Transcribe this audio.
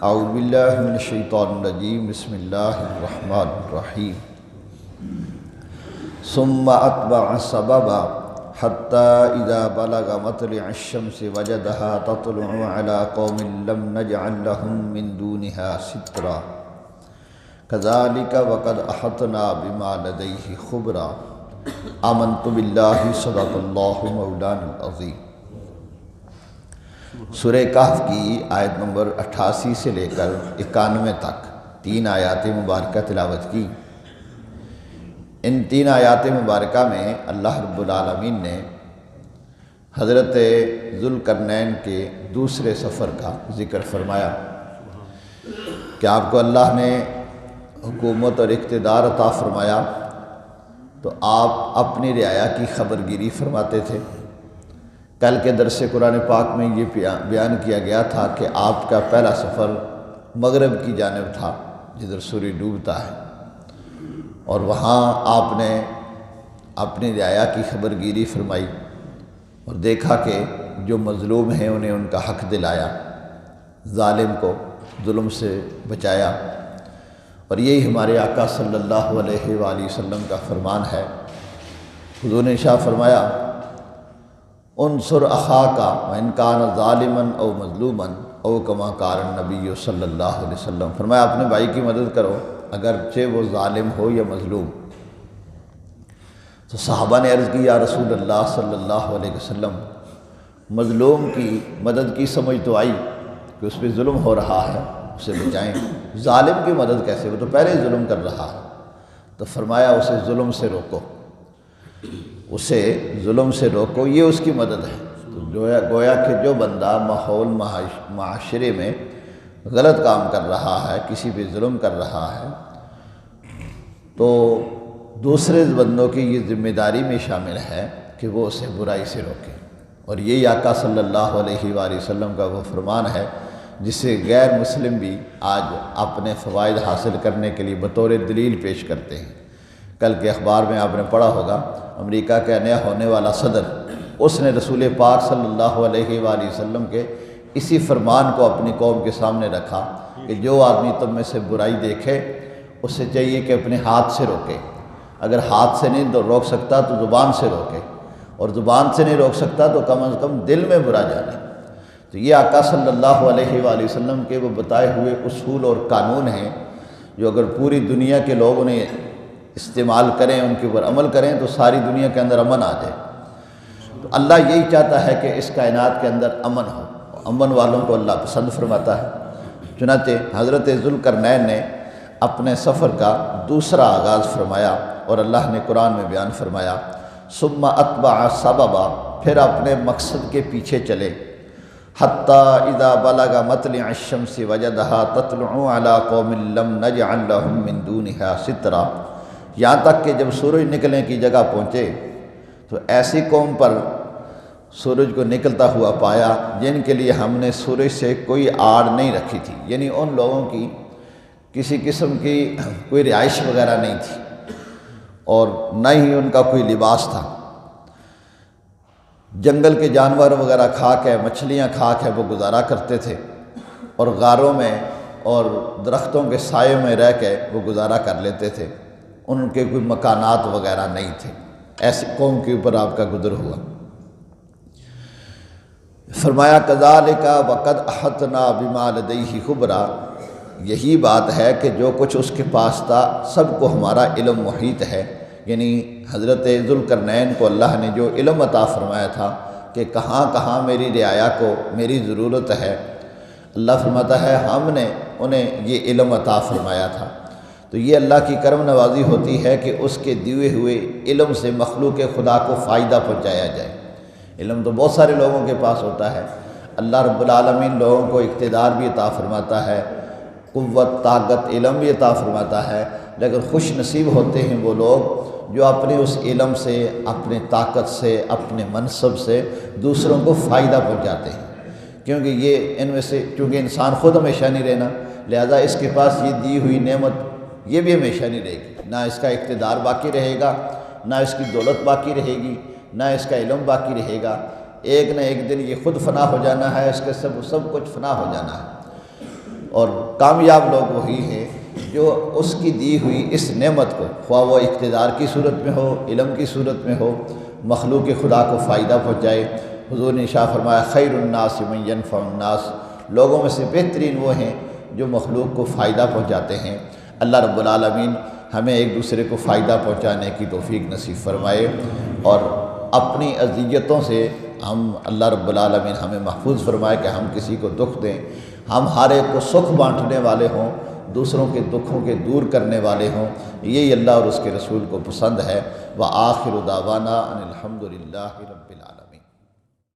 اعوذ باللہ من الشیطان الرجیم بسم اللہ الرحمن الرحیم ثم اتبع سببا حتى اذا بلغ مطلع الشمس وجدها تطلع على قوم لم نجعل لهم من دونها سترا كذلك وقد احطنا بما لديه خبرا آمنت باللہ صدق اللہ مولانا العظیم۔ سورہ کہف کی آیت نمبر 88 سے لے کر 91 تک 3 آیات مبارکہ تلاوت کی۔ ان 3 آیات مبارکہ میں اللہ رب العالمین نے حضرت ذوالقرنین کے دوسرے سفر کا ذکر فرمایا کہ آپ کو اللہ نے حکومت اور اقتدار عطا فرمایا تو آپ اپنی رعایا کی خبر گیری فرماتے تھے۔ کل کے درس قرآن پاک میں یہ بیان کیا گیا تھا کہ آپ کا پہلا سفر مغرب کی جانب تھا جدھر سورج ڈوبتا ہے، اور وہاں آپ نے اپنی رعایا کی خبر گیری فرمائی اور دیکھا کہ جو مظلوم ہیں انہیں ان کا حق دلایا، ظالم کو ظلم سے بچایا، اور یہی ہمارے آقا صلی اللہ علیہ وآلہ وسلم کا فرمان ہے۔ حضور نے ارشاد فرمایا انصر اخاک وان کان ظالما او مظلوما او کما قال النبی صلی اللہ علیہ وسلم، فرمایا اپنے بھائی کی مدد کرو اگرچہ وہ ظالم ہو یا مظلوم۔ تو صحابہ نے عرض کی یا رسول اللہ صلی اللہ علیہ وسلم، مظلوم کی مدد کی سمجھ تو آئی کہ اس پہ ظلم ہو رہا ہے اسے بچائیں، ظالم کی مدد کیسے، وہ تو پہلے ہی ظلم کر رہا ہے۔ تو فرمایا اسے ظلم سے روکو، اسے ظلم سے روکو، یہ اس کی مدد ہے۔ تو گویا کہ جو بندہ ماحول معاشرے میں غلط کام کر رہا ہے، کسی پہ ظلم کر رہا ہے، تو دوسرے بندوں کی یہ ذمہ داری میں شامل ہے کہ وہ اسے برائی سے روکے، اور یہی آقا صلی اللہ علیہ وآلہ وسلم کا وہ فرمان ہے جسے غیر مسلم بھی آج اپنے فوائد حاصل کرنے کے لیے بطور دلیل پیش کرتے ہیں۔ کل کے اخبار میں آپ نے پڑھا ہوگا امریکہ کا نیا ہونے والا صدر، اس نے رسول پاک صلی اللہ علیہ وآلہ وسلم کے اسی فرمان کو اپنی قوم کے سامنے رکھا کہ جو آدمی تم میں سے برائی دیکھے اسے چاہیے کہ اپنے ہاتھ سے روکے، اگر ہاتھ سے نہیں روک سکتا تو زبان سے روکے، اور زبان سے نہیں روک سکتا تو کم از کم دل میں برا جانے۔ تو یہ آقا صلی اللہ علیہ وآلہ وسلم کے وہ بتائے ہوئے اصول اور قانون ہیں جو اگر پوری دنیا کے لوگ انہیں استعمال کریں، ان کے اوپر عمل کریں تو ساری دنیا کے اندر امن آ جائے۔ تو اللہ یہی چاہتا ہے کہ اس کائنات کے اندر امن ہو، امن والوں کو اللہ پسند فرماتا ہے۔ چنانچہ حضرت ذوالقرنین نے اپنے سفر کا دوسرا آغاز فرمایا اور اللہ نے قرآن میں بیان فرمایا ثم اتبع سببا، پھر اپنے مقصد کے پیچھے چلے، حتی اذا بلغ مطلع الشمس وجدها تطلع على قوم لم نجعل لهم من دونها سترا، یہاں تک کہ جب سورج نکلنے کی جگہ پہنچے تو ایسی قوم پر سورج کو نکلتا ہوا پایا جن کے لیے ہم نے سورج سے کوئی آڑ نہیں رکھی تھی، یعنی ان لوگوں کی کسی قسم کی کوئی رہائش وغیرہ نہیں تھی اور نہ ہی ان کا کوئی لباس تھا۔ جنگل کے جانور وغیرہ کھا کے، مچھلیاں کھا کے وہ گزارا کرتے تھے، اور غاروں میں اور درختوں کے سائے میں رہ کے وہ گزارا کر لیتے تھے، ان کے کوئی مکانات وغیرہ نہیں تھے۔ ایسی قوم کے اوپر آپ کا گزر ہوا۔ فرمایا کذالک وقد احطنا بما لدیہ خبرا، یہی بات ہے کہ جو کچھ اس کے پاس تھا سب کو ہمارا علم محیط ہے، یعنی حضرت ذوالقرنین کو اللہ نے جو علم عطا فرمایا تھا کہ کہاں کہاں میری رعایا کو میری ضرورت ہے، اللہ فرماتا ہے ہم نے انہیں یہ علم عطا فرمایا تھا۔ تو یہ اللہ کی کرم نوازی ہوتی ہے کہ اس کے دیے ہوئے علم سے مخلوق خدا کو فائدہ پہنچایا جائے۔ علم تو بہت سارے لوگوں کے پاس ہوتا ہے، اللہ رب العالمین لوگوں کو اقتدار بھی عطا فرماتا ہے، قوت، طاقت، علم بھی عطا فرماتا ہے، لیکن خوش نصیب ہوتے ہیں وہ لوگ جو اپنے اس علم سے، اپنے طاقت سے، اپنے منصب سے دوسروں کو فائدہ پہنچاتے ہیں، کیونکہ یہ ان میں سے چونکہ انسان خود ہمیشہ نہیں رہنا، لہذا اس کے پاس یہ دی ہوئی نعمت یہ بھی ہمیشہ نہیں رہے گی، نہ اس کا اقتدار باقی رہے گا، نہ اس کی دولت باقی رہے گی، نہ اس کا علم باقی رہے گا، ایک نہ ایک دن یہ خود فنا ہو جانا ہے، اس کے سب کچھ فنا ہو جانا ہے۔ اور کامیاب لوگ وہی ہیں جو اس کی دی ہوئی اس نعمت کو، خواہ وہ اقتدار کی صورت میں ہو، علم کی صورت میں ہو، مخلوق خدا کو فائدہ پہنچائے۔ حضور نے ارشاد فرمایا خیر الناس من ینفع الناس، لوگوں میں سے بہترین وہ ہیں جو مخلوق کو فائدہ پہنچاتے ہیں۔ اللہ رب العالمین ہمیں ایک دوسرے کو فائدہ پہنچانے کی توفیق نصیب فرمائے، اور اپنی اذیتوں سے ہم اللہ رب العالمین ہمیں محفوظ فرمائے کہ ہم کسی کو دکھ دیں، ہم ہر ایک کو سکھ بانٹنے والے ہوں، دوسروں کے دکھوں کے دور کرنے والے ہوں۔ یہی اللہ اور اس کے رسول کو پسند ہے۔ وآخر دعوانا ان الحمد للہ رب العالمین۔